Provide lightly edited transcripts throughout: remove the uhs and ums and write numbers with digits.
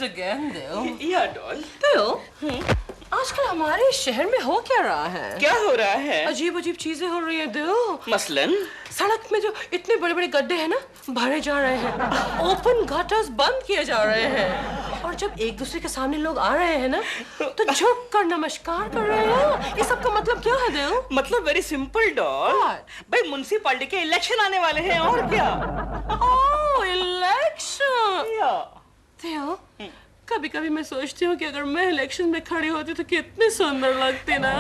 again, Dil. या doll. Dil, आजकल हमारे शहर में हो क्या रहा है? क्या हो रहा है? अजीब अजीब चीजें हो रही है दिल। मसलन सड़क में जो इतने बड़े बड़े गड्ढे हैं ना, भरे जा रहे हैं। ओपन गटर्स बंद किए जा रहे हैं। और जब एक दूसरे के सामने लोग आ रहे हैं ना, तो झुक कर नमस्कार कर रहे हैं। ये सब का मतलब क्या है दिल? मतलब वेरी सिंपल डॉल। भाई म्युनिसिपैलिटी के इलेक्शन आने वाले हैं और क्या। ओह, इलेक्शन। दिल, कभी कभी मैं सोचती हूँ कि अगर मैं इलेक्शन में खड़ी होती तो कितनी सुंदर लगती ना।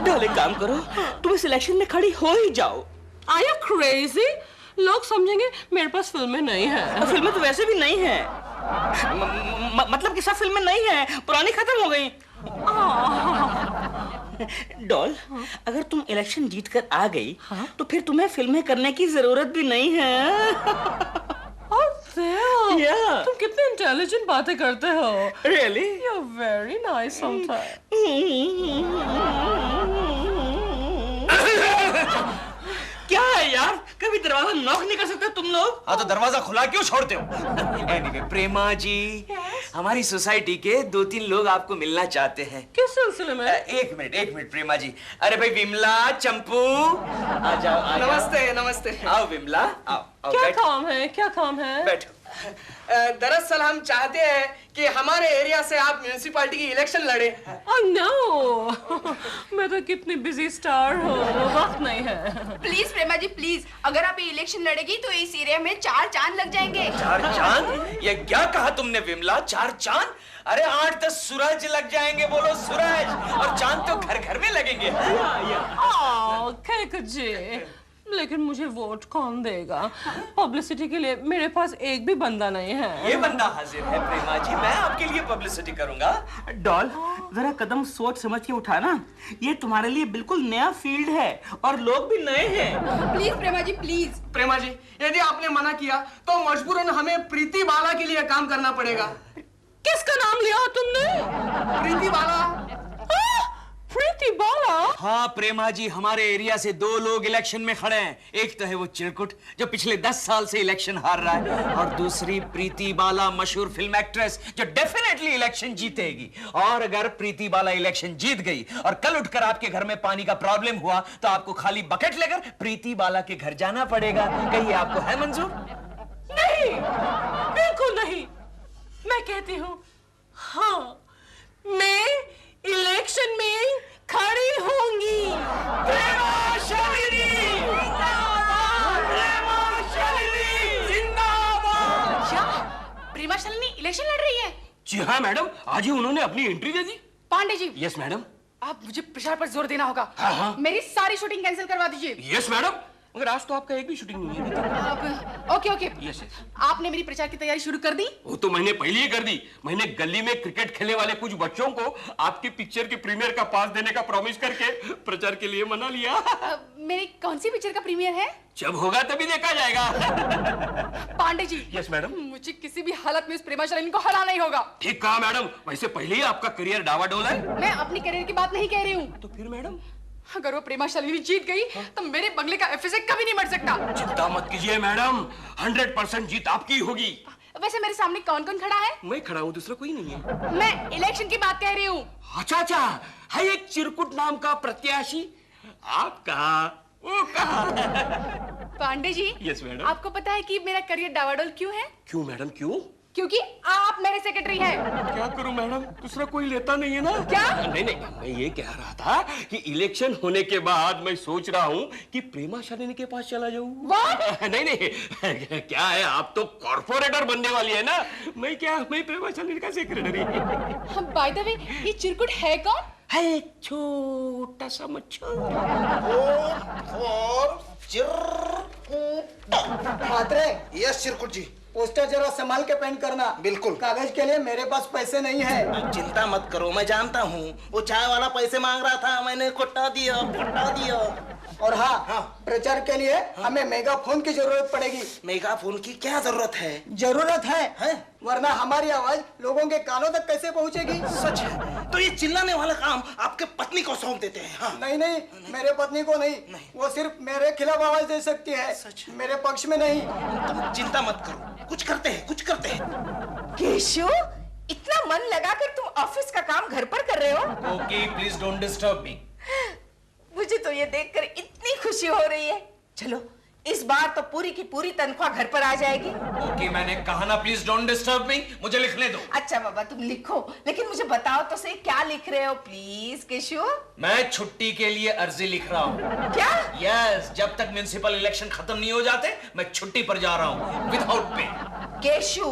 डॉल एक काम करो, तुम इस इलेक्शन में खड़ी हो ही जाओ। Are you crazy? लोग समझेंगे मेरे पास फिल्में नहीं है। फिल्में तो वैसे भी नहीं है। मतलब कि सब फिल्में नहीं है, पुरानी खत्म हो गई। डॉल, अगर तुम इलेक्शन जीत कर आ गई तो फिर तुम्हें फिल्में करने की जरूरत भी नहीं है। तुम कितने इंटेलिजेंट बातें करते हो। Really? You're very nice sometimes. क्या है यार, कभी दरवाजा नॉक नहीं कर सकते तुम लोग? हाँ तो दरवाजा खुला क्यों छोड़ते हो? Anyway, प्रेमा जी, हमारी सोसाइटी के 2-3 लोग आपको मिलना चाहते हैं। किस सिलसिले में? एक मिनट प्रेमा जी। अरे भाई विमला, चंपू, आ जाओ। नमस्ते नमस्ते। आओ विमला, आओ। क्या काम है? बैठो। दरअसल हम चाहते हैं कि हमारे एरिया से आप म्युनिसिपैलिटी की इलेक्शन लड़े। नो, मैं तो कितनी बिजी स्टार हूँ, वक्त नहीं है। प्लीज प्रेमा जी प्लीज, अगर आप ये इलेक्शन लड़ेगी तो इस एरिया में 4 चांद लग जाएंगे। 4 चांद? ये क्या कहा तुमने विमला? 4 चांद? अरे 8-10 सूरज लग जाएंगे। बोलो सूरज। और चांद तो घर घर में लगेंगे। जी, लेकिन मुझे वोट कौन देगा? पब्लिसिटी के लिए मेरे पास एक भी बंदा नहीं है। ये बंदा हाजिर है प्रेमा जी, मैं आपके लिए पब्लिसिटी करूंगा। डॉल, जरा कदम सोच समझ के उठाना। ये तुम्हारे लिए बिल्कुल नया फील्ड है और लोग भी नए हैं। Please Prema ji please. प्रेमा जी, यदि आपने मना किया तो मजबूरन हमें प्रीति बाला के लिए काम करना पड़ेगा। किसका नाम लिया तुमने? प्रीति बाला। प्रीति बाला? हाँ प्रेमा जी, हमारे एरिया से 2 लोग इलेक्शन में खड़े हैं। एक तो है वो चिरकुट जो पिछले 10 साल से इलेक्शन हार रहा है, और दूसरी प्रीति बाला, मशहूर फिल्म एक्ट्रेस जो डेफिनेटली इलेक्शन जीतेगी। और अगर प्रीति बाला इलेक्शन जीत गई और कल उठकर आपके घर में पानी का प्रॉब्लम हुआ तो आपको खाली बकेट लेकर प्रीति बाला के घर जाना पड़ेगा। कहिए, आपको है मंजूर? नहीं, बिल्कुल नहीं। मैं कहती हूँ हाँ, मैं इलेक्शन में खड़ी होंगी। प्रेमा शालिनी जिंदाबाद! प्रेमा शालिनी जिंदाबाद! क्या प्रेमा शालिनी इलेक्शन लड़ रही है? जी हाँ मैडम, आज ही उन्होंने अपनी एंट्री दे दी। Pandey ji, yes madam. आप मुझे प्रचार पर जोर देना होगा। हाँ। मेरी सारी शूटिंग कैंसिल करवा दीजिए। यस मैडम, मगर आज तो आपका एक भी शूटिंग नहीं है। ओके। यस। आपने मेरी प्रचार की तैयारी शुरू कर दी? वो तो मैंने पहले ही कर दी। मैंने गली में क्रिकेट खेलने वाले कुछ बच्चों को आपकी पिक्चर के प्रीमियर का पास देने का प्रॉमिस करके प्रचार के लिए मना लिया। मेरी कौन सी पिक्चर का प्रीमियर है? जब होगा तभी देखा जाएगा। पांडे जी। Yes madam. मुझे किसी भी हालत में इस प्रेमा शालिनी को हराना ही होगा। ठीक कहा मैडम, वैसे पहले ही आपका करियर डावाडोल है। मैं अपनी करियर की बात नहीं कह रही हूँ। तो फिर मैडम, अगर वो प्रेमा शालिनी जीत गई तो मेरे बंगले का एफएसए कभी नहीं मर सकता। चिंता मत कीजिए मैडम, 100% जीत आपकी होगी। वैसे मेरे सामने कौन कौन खड़ा है? मैं खड़ा हूँ, दूसरा कोई नहीं है। मैं इलेक्शन की बात कह रही हूँ। अच्छा, है एक चिरकुट नाम का प्रत्याशी। आप कहा, वो कहा। पांडे जी। Yes madam. आपको पता है कि मेरा करियर डावाडोल क्यों है? क्यों मैडम, क्यों? क्योंकि आप मेरे सेक्रेटरी हैं। क्या करूं मैडम, दूसरा कोई लेता नहीं है ना। क्या? नहीं, मैं ये कह रहा था कि इलेक्शन होने के बाद मैं सोच रहा हूँ कि प्रेमा शालिनी के पास चला जाऊँ। नहीं, क्या है, आप तो कॉर्पोरेटर बनने वाली है ना। मैं प्रेमा शालिनी का सेक्रेटरी। बाय द वे, ये चिरकुट है कौन? है एक छोटा सा मच्छर। मात्रे, यस चिरकुट जी। पोस्टर जरा संभाल के पेंट करना। बिल्कुल। कागज के लिए मेरे पास पैसे नहीं है। चिंता मत करो, मैं जानता हूँ। वो चाय वाला पैसे मांग रहा था, मैंने कोटा दिया। और हाँ, प्रचार के लिए हमें मेगाफोन की जरूरत पड़ेगी। मेगाफोन की क्या जरूरत है? जरूरत है? वरना हमारी आवाज लोगों के कानों तक कैसे पहुंचेगी? सच है? तो ये चिल्लाने वाला काम आपके पत्नी को सौंप देते हैं। हाँ। नहीं, मेरे पत्नी को नहीं। वो सिर्फ मेरे खिलाफ आवाज दे सकती है। सच? मेरे पक्ष में नहीं। तुम चिंता मत करो, कुछ करते हैं। केशव, इतना मन लगाकर तुम ऑफिस का काम घर पर कर रहे हो? Okay, please don't disturb me. मुझे तो ये देखकर इतनी खुशी हो रही है। चलो, इस बार तो पूरी की पूरी तनख्वाह घर पर आ जाएगी। ओके, मैंने कहा ना प्लीज डोंट डिस्टर्ब मी, मुझे लिखने दो। अच्छा बाबा, तुम लिखो, लेकिन मुझे बताओ तो सही क्या लिख रहे हो प्लीज केशु। मैं छुट्टी के लिए अर्जी लिख रहा हूँ। क्या? यस, जब तक म्युनिसिपल इलेक्शन खत्म नहीं हो जाते मैं छुट्टी पर जा रहा हूँ विदाउट पे। केशु,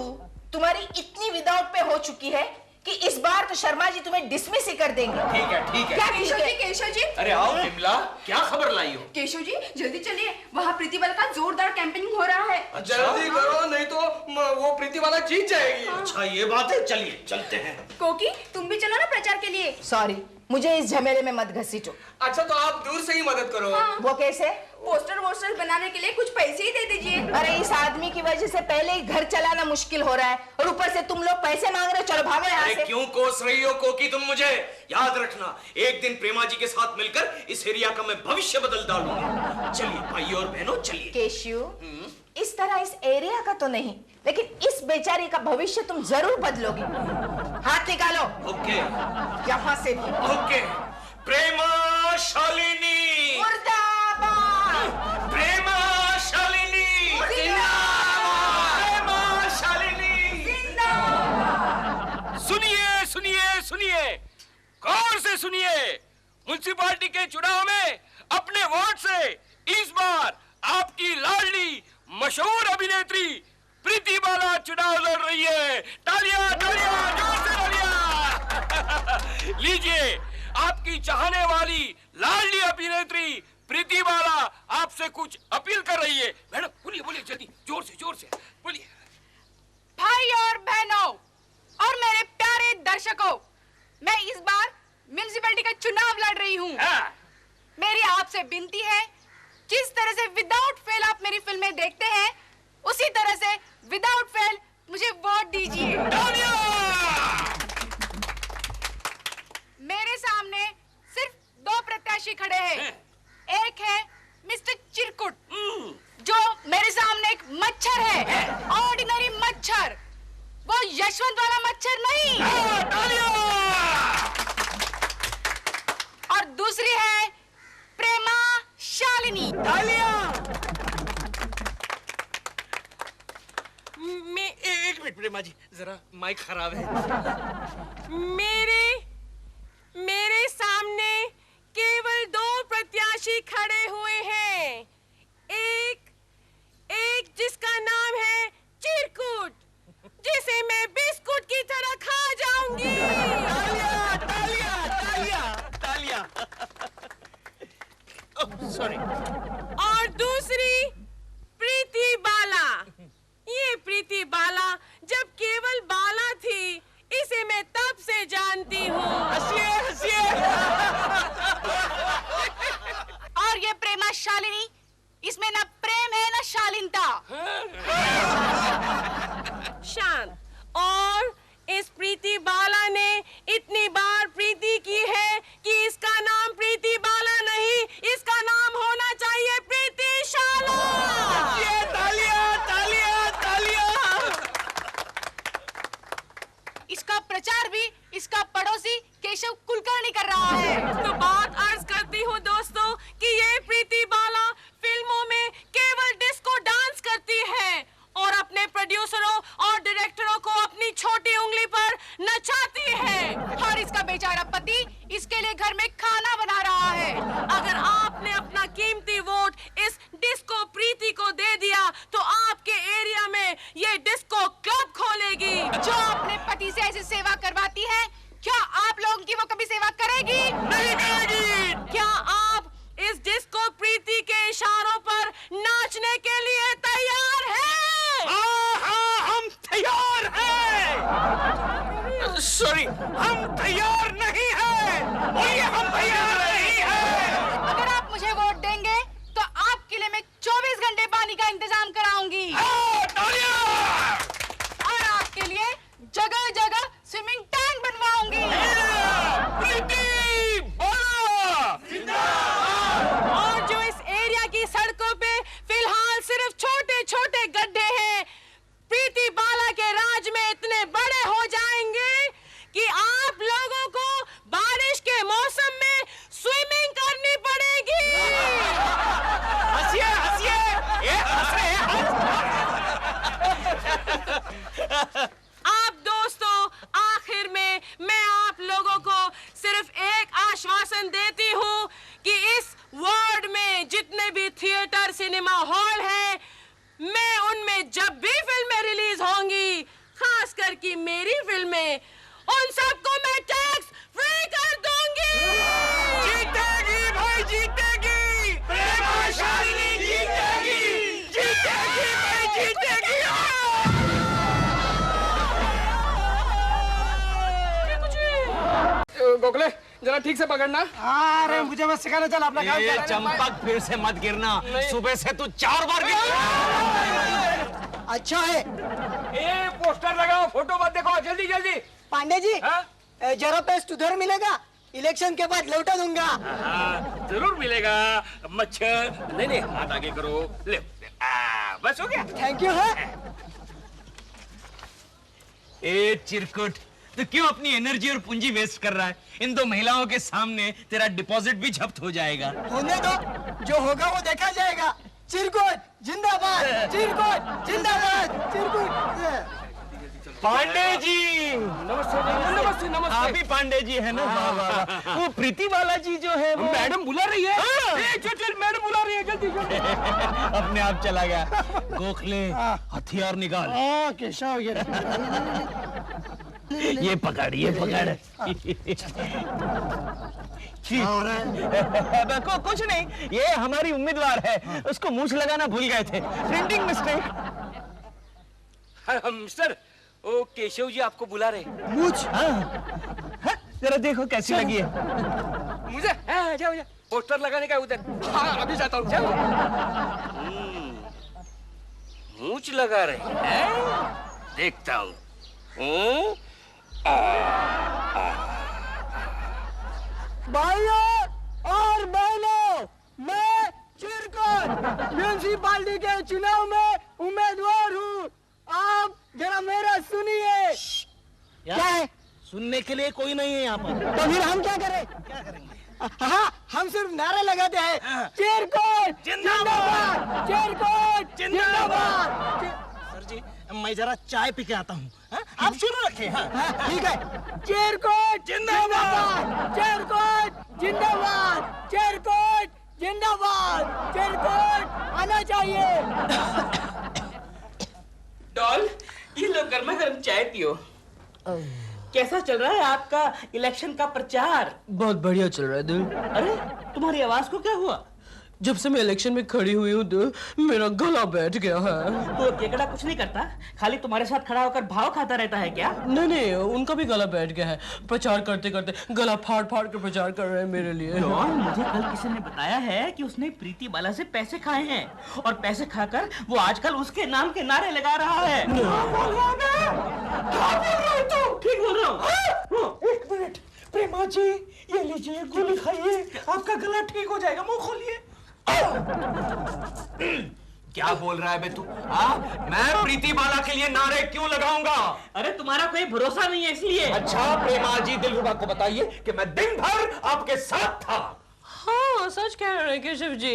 तुम्हारी इतनी विदाउट पे हो चुकी है कि इस बार तो शर्मा जी तुम्हें डिसमिस ही कर देंगे। ठीक है, ठीक है। क्या ठीक केशव है। जी, केशव जी। अरे आओ विमला, क्या खबर लाई हो? केशव जी जल्दी चलिए, वहाँ प्रीतिबाला का जोरदार कैंपेनिंग हो रहा है। जल्दी करो, नहीं तो वो प्रीतिबाला जीत जाएगी। अच्छा ये बात है, चलिए चलते हैं। कोकी, तुम भी चलो ना प्रचार के लिए। सॉरी, मुझे इस झमेले में मत घसीटो। अच्छा तो आप दूर से ही मदद करो। वो कैसे? पोस्टर वोस्टर बनाने के लिए कुछ पैसे ही दे दीजिए। अरे इस आदमी की वजह से पहले ही घर चलाना मुश्किल हो रहा है और ऊपर से तुम लोग पैसे मांग रहे हो। चलो भागो यहाँ अरे से। क्यों कोस रही हो कोकी तुम मुझे? याद रखना, एक दिन प्रेमा जी के साथ मिलकर इस एरिया का मैं भविष्य बदल डालूंगा। चलिए भाइयों और बहनों, चलिए। केशु, इस तरह इस एरिया का तो नहीं, लेकिन इस बेचारी का भविष्य तुम जरूर बदलोगे। हाथ निकालो। ओके यहाँ से भी। ओके। प्रेमा शालिनी, मुर्दाबाद। प्रेमा शालिनी, प्रेमा शालिनी। सुनिए सुनिए सुनिए, गौर से सुनिए। म्युनिसिपालिटी के चुनाव में अपने वोट से इस बार आपकी लाडली मशहूर अभिनेत्री प्रीति बाला चुनाव लड़ रही है। तालियां तालियां, जोर से तालियां। लीजिए, आपकी चाहने वाली लाडली अभिनेत्री प्रीति बाला आपसे कुछ अपील कर रही है। मैडम बोलिए बोलिए, जल्दी जोर से बोलिए। भाई और बहनों और मेरे प्यारे दर्शकों, मैं इस बार म्युनिसिपैलिटी का चुनाव लड़ रही हूँ। हाँ। मेरी आपसे विनती है, जिस तरह से विदाउट फेल आप मेरी फिल्में देखते हैं, उसी तरह से विदाउट फेल मुझे वोट दीजिए। मेरे सामने सिर्फ 2 प्रत्याशी खड़े हैं। एक है मिस्टर चिरकुट, जो मेरे सामने एक मच्छर है, ऑर्डिनरी मच्छर, वो यशवंत वाला मच्छर नहीं। और दूसरी है प्रेमा शालिनी। एक मिनट प्रेमा जी, जरा माइक खराब है। मेरे सामने केवल 2 प्रत्याशी खड़े हुए हैं। एक जिसका नाम है चिरकुट, जिसे मैं बिस्कुट की तरह खा जाऊंगी। तालियां। सॉरी। और दूसरी प्रीति बाला। ये प्रीति बाला जब केवल बाला थी, इसे मैं तब से जानती हूँ। हंसिए। और ये प्रेमा शालिनी, इसमें ना प्रेम है ना शालीनता। शांत। और इस प्रीति बाला ने इतनी बार प्रीति की है कि इसका नाम प्रीति बाला नहीं, इसका नाम होना चाहिए प्रीति शाला। इसका प्रचार भी इसका पड़ोसी केशव कुलकर्णी कर रहा है। तो बात अर्ज करती हूँ दोस्तों कि ये प्रीति बाला फिल्मों में केवल डिस्को डांस करती है और अपने प्रोड्यूसरों और डायरेक्टरों को अपनी छोटी उंगली पर नचाती है। और इसका बेचारा पति इसके लिए घर में खाना बना रहा है। अगर आपने अपना कीमती वोट इस डिस्को प्रीति को दे दिया तो आपके एरिया में ये डिस्को क्लब खोलेगी। जो अपने पति से ऐसी सेवा करवाती है, क्या आप लोगों की वो कभी सेवा करेगी? नहीं करेगी। क्या आप इस डिस्को प्रीति के इशारों पर नाचने के लिए तैयार हैं? हाँ, हम तैयार हैं। सॉरी, हम तैयार नहीं हैं। बोलिए, हम तैयार नहीं हैं। अगर आप मुझे वोट देंगे तो आपके लिए मैं 24 घंटे पानी का इंतजाम कराऊंगी। और आपके लिए जगह जगह स्विमिंग टैंक बनवाऊंगी। और जो इस एरिया की सड़कों पे फिलहाल सिर्फ छोटे छोटे गड्ढे हैं, प्रीति बाला के राज में इतने बड़े हो जाएंगे आप दोस्तों, आखिर में मैं आप लोगों को सिर्फ एक आश्वासन देती हूँ कि इस वार्ड में जितने भी थिएटर, सिनेमा हॉल हैं, मैं उनमें जब भी फिल्में रिलीज होंगी, खास करके मेरी फिल्में, उन सबको मैं टैक्स फ्री कर दूंगी। जीतेगी भाई, जीतेगी। प्रेमाशालिनी जीतेगी, जीतेगी भाई, जीतेगी। गोखले जरा ठीक से पकड़ना। अरे मुझे बस सिखाना, चल अपना काम ये कर। चंपक, फिर से मत गिरना। सुबह से तू 4 बार गिरा। अच्छा है। ए पोस्टर लगाओ, फोटो मत देखो, जल्दी जल्दी। पांडे जी, हाँ? जरा पेस्ट उधर मिलेगा, इलेक्शन के बाद लौटा दूंगा। हाँ, जरूर मिलेगा। मच्छर नहीं नहीं, हाथ आगे करो। ले, बस हो गया। Thank you. है ए चिरकुट, तो क्यों अपनी एनर्जी और पूंजी वेस्ट कर रहा है? इन 2 महिलाओं के सामने तेरा डिपॉजिट भी जब्त हो जाएगा। होने दो, जो होगा वो देखा जाएगा। चिरकुट जिंदाबाद, चिरकुट जिंदाबाद, चिरकुट। पांडे जी, नमस्ते नमस्ते नमस्ते। आप ही पांडे जी है ना? वाह, वाह, वाह। वो प्रीति बाला जी जो है वो मैडम बुला रही है। हाँ। चल चल, मैडम बुला रही है, जल्दी जल्दी। अपने आप चला गया। गोखले, हथियार निकाल। कैसा हो गया? ये पकड़, ये पकड़। कुछ नहीं, ये हमारी उम्मीदवार है, उसको मूछ लगाना भूल गए थे, प्रिंटिंग मिस्टेक। मिस्टर, ओ केशव जी आपको बुला रहे। मूछ? हाँ, जरा देखो कैसी लगी है। मुझे हाँ, जाओ जाओ, पोस्टर लगाने का उधर। हाँ अभी जाता हूँ, जाओ। मूछ लगा रहे हैं, देखता हूँ। भाइयों और बहनों, मैं चिरकुट म्यूनिसिपालिटी के चुनाव में उम्मीदवार हूँ। आप जरा मेरा सुनिए। क्या है? सुनने के लिए कोई नहीं है यहाँ पर। तो फिर हम क्या करें? क्या करेंगे? हाँ, हम सिर्फ नारे लगाते हैं, चिरकुट जिंदाबाद, चिरकुट जिंदाबाद। सर जी, मैं जरा चाय पी के आता हूँ। आप शुरू रखें। हाँ, ठीक है। चिरकुट जिंदाबाद, चिरकुट जिंदाबाद, चिरकुट जिंदाबाद, चिरकुट आना चाहिए। डॉल, ये लो गर्मा गर्म चाय पियो। कैसा चल रहा है आपका इलेक्शन का प्रचार? बहुत बढ़िया चल रहा है दिल। अरे, तुम्हारी आवाज को क्या हुआ? जब से मैं इलेक्शन में खड़ी हुई हूँ दिल, मेरा गला बैठ गया है। तो केकड़ा कुछ नहीं करता, खाली तुम्हारे साथ खड़ा होकर भाव खाता रहता है क्या? नहीं नहीं, उनका भी गला बैठ गया है। प्रचार करते करते गला फाड़ फाड़ के प्रचार कर रहे हैं मेरे लिए। डॉन, मुझे कल किसी ने बताया है कि उसने प्रीति बाला से पैसे खाए हैं और पैसे खाकर वो आजकल उसके नाम के नारे लगा रहा है। ठीक बोल रहा हूँ। एक मिनट, प्रेमा जी, ये लीजिए, गोली खाइए, आपका गला ठीक हो जाएगा। मुंह खोलिए। क्या बोल रहा है बे तू? मैं प्रीति बाला के लिए नारे क्यों लगाऊंगा? अरे तुम्हारा कोई भरोसा नहीं है इसलिए। अच्छा प्रेमा जी, दिलरुबा को बताइए कि मैं दिन भर आपके साथ था। हाँ, सच कह रहे हैं केशव जी।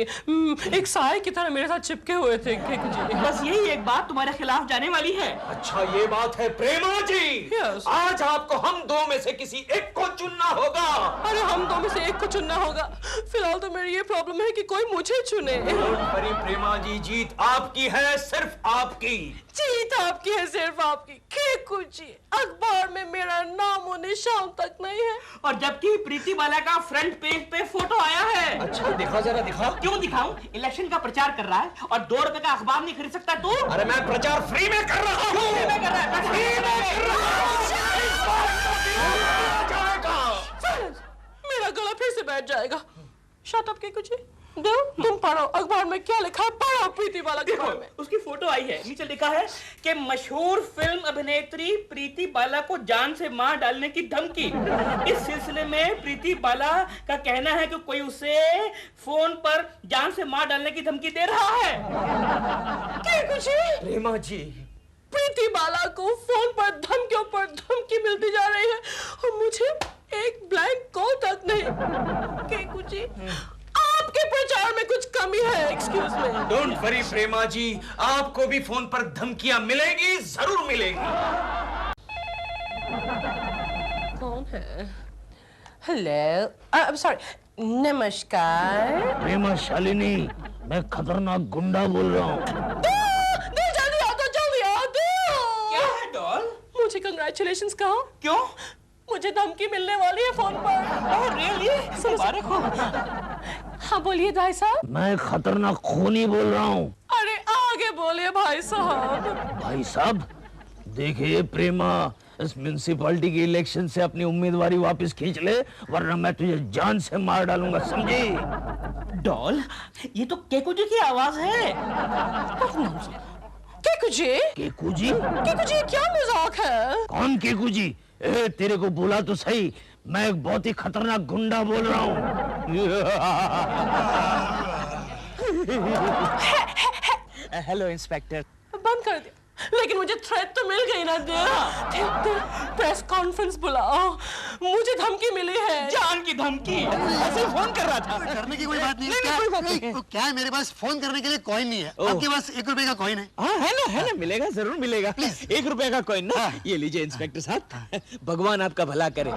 एक साए की तरह मेरे साथ चिपके हुए थे केक जी। बस यही एक बात तुम्हारे खिलाफ जाने वाली है। अच्छा ये बात है प्रेमा जी। Yes. आज आपको हम 2 में से किसी एक को चुनना होगा। अरे हम 2 में से एक को चुनना होगा। फिलहाल तो मेरी ये प्रॉब्लम है कि कोई मुझे चुने। अरे प्रेमा जी, जीत आपकी है, सिर्फ आपकी। जीत आपकी है, सिर्फ आपकी। केकू जी, अखबार में मेरा नाम और निशान तक नहीं है। और जबकि प्रीति बाला का फ्रंट पेज पे फोटो आया है। अच्छा दिखा, जरा दिखा। क्यों दिखाऊं? इलेक्शन का प्रचार कर रहा है और 2 रुपए का अखबार नहीं खरीद सकता तू? अरे मैं प्रचार फ्री में कर रहा हूँ। फ्री में कर रहा है? फ्री में कर रहा है। मेरा गला फिर से बैठ जाएगा। शट अप केकू जी। दो, तुम पढ़ो अखबार में क्या लिखा है, पढ़ो प्रीति बाला के बारे में। उसकी फोटो आई है, नीचे लिखा है कि मशहूर फिल्म अभिनेत्री प्रीति बाला को जान से मार डालने की धमकी। इस सिलसिले में प्रीति बाला का कहना है कि कोई उसे फोन पर जान से मार डालने की धमकी दे रहा है। क्या कुछ है? प्रेमा जी, प्रीति बाला को फोन पर धमकियों पर धमकी मिलती जा रही है और मुझे एक ब्लैंक कॉल तक नहीं। केकू जी, आपके प्रचार में कुछ कमी है, एक्सक्यूज मी। डोंट वरी प्रेमा जी, आपको भी फोन पर धमकियां मिलेगी, जरूर मिलेगी। कौन है? हेलो, आई एम सॉरी, नमस्कार। प्रेमा शालिनी, मैं खतरनाक गुंडा बोल रहा हूँ। जल्दी आ दो, जल्दी आ दो। क्या है डॉल? मुझे कंग्रेचुलेशंस कहो। क्यों? मुझे धमकी मिलने वाली है फोन पर। Oh really? मुबारक हो। हाँ बोलिए भाई साहब। मैं खतरनाक खूनी बोल रहा हूँ। अरे आगे बोलिए भाई साहब। भाई साहब, देखिए प्रेमा, इस म्युनिसिपैलिटी के इलेक्शन से अपनी उम्मीदवारी वापस खींच ले, वरना मैं तुझे जान से मार डालूंगा, समझी? डॉल, ये तो केकू जी की आवाज है। केकू जी? केकू जी? केकू जी क्या मजाक है? कौन केकू जी? ए, तेरे को बोला तो सही, मैं एक बहुत ही खतरनाक गुंडा बोल रहा हूँ। Hello inspector. बंद कर दिया, लेकिन मुझे थ्रेट तो मिल गई ना। प्रेस कॉन्फ्रेंस बुलाओ, मुझे धमकी मिली है। जान की धमकी? ऐसे ही फोन कर रहा था। करने की कोई बात नहीं है। क्या है, मेरे पास फोन करने के लिए कॉइन नहीं है। आपके पास 1 रुपए का कॉइन है? हाँ है ना, मिलेगा, जरूर मिलेगा। 1 रुपए का कॉइन ना। ये लीजिए इंस्पेक्टर साहब, भगवान आपका भला करे।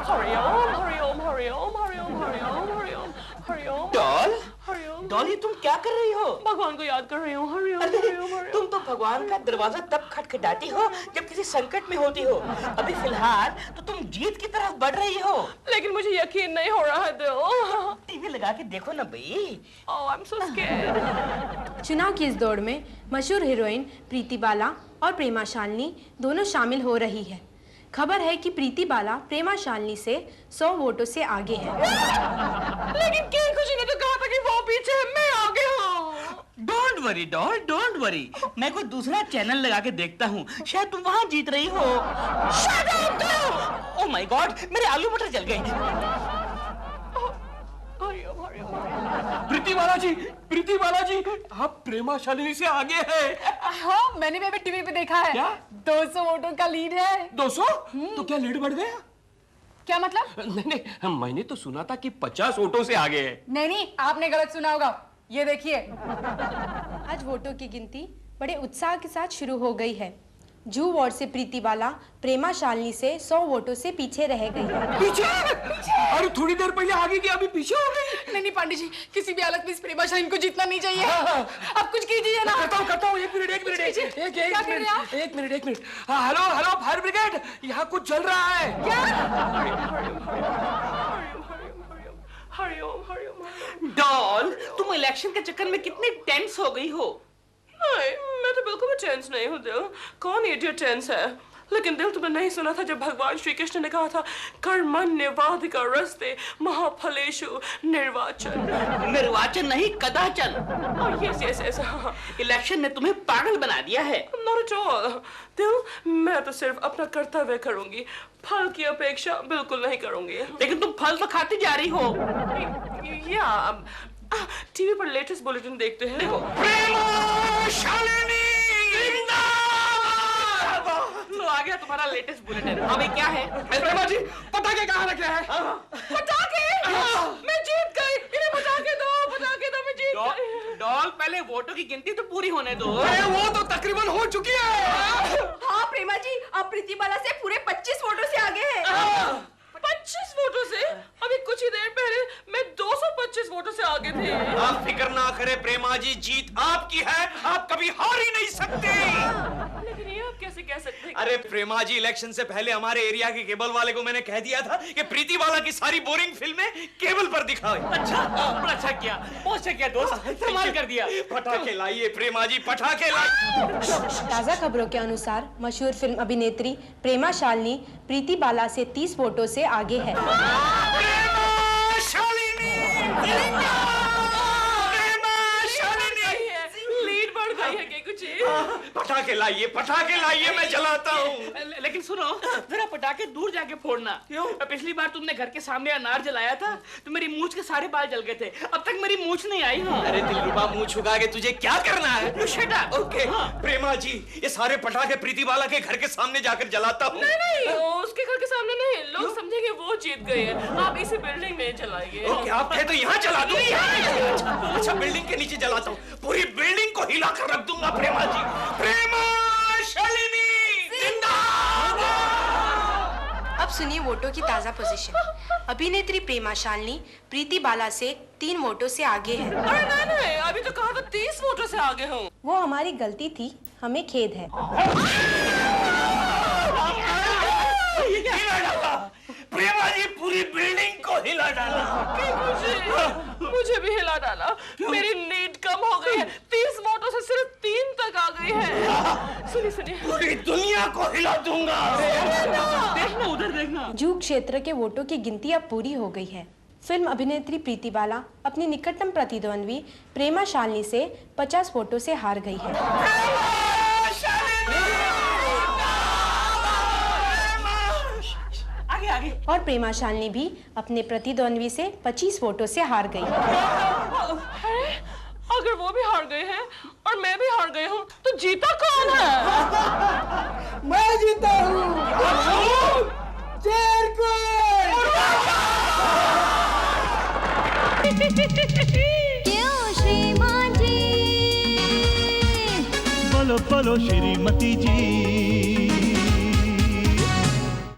हरिओम हरिओम हरिओम हरिओम हरिओम हरिओम हरिओम। डॉल, हरिओम। डॉल ये तुम क्या कर रही हो? भगवान को याद कर रही हूँ। हरिओम हरिओम हरिओम। तुम तो भगवान का दरवाजा तब खटखटाती हो जब किसी संकट में होती हो। अभी फिलहाल तो तुम जीत की तरफ बढ़ रही हो। लेकिन मुझे यकीन नहीं हो रहा है दिल। टीवी लगा के देखो ना भाई। ओह आई एम सो स्कैर्ड। चुनाव की इस दौड़ में मशहूर हीरोइन प्रीति बाला और प्रेमा शालिनी दोनों शामिल हो रही है। खबर है कि प्रीति बाला प्रेमा शालिनी से 100 वोटों से आगे है। लेकिन केकू जी ने तो कहा था कि वो पीछे है, मैं आगे हूँ। Don't worry doll, don't worry. मैं कोई दूसरा चैनल लगा के देखता हूँ, शायद तुम वहाँ जीत रही हो। Shut up! Oh my God, मेरे आलू मटर जल गए। प्रीति बाला जी, आप प्रेमा शालिनी से आगे हैं। हाँ, मैंने भी अभी टीवी पे देखा है। क्या? 200 वोटों का लीड है। 200? तो क्या लीड बढ़ गया? क्या मतलब? नहीं, मैंने तो सुना था कि 50 वोटों से आगे है। नहीं, आपने गलत सुना होगा। ये देखिए। आज वोटों की गिनती बड़े उत्साह के साथ शुरू हो गई है। जू वार्ड से प्रीति बाला प्रेमा शालिनी से 100 वोटों से पीछे रह गई है। पीछे? अरे थोड़ी देर पहले आगे की, अभी पीछे हो गई। नहीं पांडे जी, किसी भी हालत में इस प्रेमा शालिनी को जीतना नहीं चाहिए। अब कुछ कीजिए ना। करता हूँ। एक मिनट। हेलो फायर ब्रिगेड, यहाँ कुछ चल रहा है। क्या? हरिओम हरिओम। डॉल, तुम इलेक्शन के चक्कर में कितनी टेंस हो गई हो। नहीं, मैं तो बिल्कुल भी टेंस नहीं हूँ दिल। कौन इडियट टेंस है? लेकिन दिल, तुमने नहीं सुना था जब भगवान श्री कृष्ण ने कहा था कर्मण्येवाधिकार रस्ते महाफलेषु निर्वाचन। निर्वाचन नहीं, कदाचन। यस। इलेक्शन ने तुम्हें पागल बना दिया है। Not at all. दिल, मैं तो सिर्फ अपना कर्तव्य करूंगी, फल की अपेक्षा बिल्कुल नहीं करूंगी। लेकिन तुम फल तो खाती जा रही हो। टीवी पर लेटेस्ट बुलेटिन देखते हैं। देखो, प्रेमा शालिनी लो आ गया तुम्हारा लेटेस्ट बुलेटिन। अभी क्या है? प्रेमा जी, पटाखे कहाँ रखे हैं? पटाखे? मैं जीत गई। इन्हें पटाखे दो, मैं जीत गई। डॉल, पहले वोटों की गिनती तो पूरी होने दो। अरे वो तो तकरीबन हो चुकी है। हाँ प्रेमा जी, अब प्रीति बाला से पूरे 25 वोटों से आगे है। 25 वोटों से? अभी कुछ ही देर पहले मैं 225 वोटों से आगे थे। आप फिक्र ना करें प्रेमा जी, जीत आपकी है, आप कभी हार ही नहीं सकते। लेकिन ये आप कैसे कह सकते हैं? अरे प्रेमा जी, इलेक्शन से पहले हमारे एरिया के केबल वाले को मैंने कह दिया था कि प्रीति बाला की सारी बोरिंग फिल्में केबल पर दिखाओ। अच्छा, बड़ा अच्छा किया, बहुत अच्छा किया दोस्त, कमाल कर दिया। पटाखे लाइए प्रेमा जी, पटाखे लाइए। ताज़ा खबरों के अनुसार मशहूर फिल्म अभिनेत्री प्रेमा शालिनी प्रीति बाला से 30 वोटों से आगे है। प्रेमा शालिनी लीड बढ़ गई है केकू जी। पटाखे लाइए, मैं जलाता हूँ। लेकिन सुनो, जरा पटाखे दूर जाके फोड़ना। क्यों? पिछली बार तुमने घर के सामने अनार जलाया था तो मेरी मूंछ के सारे बाल जल गए थे। अब तक मेरी मूंछ नहीं आई। हाँ। अरे दिलरुबा, मुंह छुपा के तुझे क्या करना है? You shut up. ओके। हाँ। प्रेमा जी, ये सारे पटाखे प्रीति बाला के घर के सामने जाकर जलाता हूँ। नहीं, उसके घर कैमरा के सामने नहीं, लोग समझेंगे वो जीत गए हैं। आप इसी बिल्डिंग में जलाइए। ओके, आप कहे तो यहाँ जला दूं। अच्छा, बिल्डिंग के नीचे जलाता हूँ, पूरी बिल्डिंग को हिला कर रख दूंगा। प्रेमा जी, प्रेमा शालिनी जिंदाबाद। अब सुनिए वोटों की ताजा पोजीशन। अभिनेत्री प्रेमा शालिनी प्रीति बाला से 3 वोटों से आगे है। अरे नहीं, अभी तो कहा था 30 वोटों से आगे हूँ। वो हमारी गलती थी, हमें खेद है। हिला डाला प्रेमा जी, पूरी बिल्डिंग को हिला डाला। मुझे भी हिला डाला। मेरी लीड कम हो गई है, 30 वोटों से सिर्फ 3 तक आ गई है। सुनिए पूरी दुनिया को हिला दूंगा। देखना उधर देखना। जू क्षेत्र के वोटों की गिनती अब पूरी हो गई है। फिल्म अभिनेत्री प्रीति बाला अपनी निकटतम प्रतिद्वंद्वी प्रेमा शालिनी से 50 वोटों से हार गई है। आगे। और प्रेमा शालिनी भी अपने प्रतिद्वंद्वी से 25 वोटों से हार गई। अगर वो भी हार गए हैं और मैं भी हार गई हूँ, तो जीता कौन है? मैं जीता हूँ। क्यों श्रीमान जी? बोलो बोलो श्रीमती जी।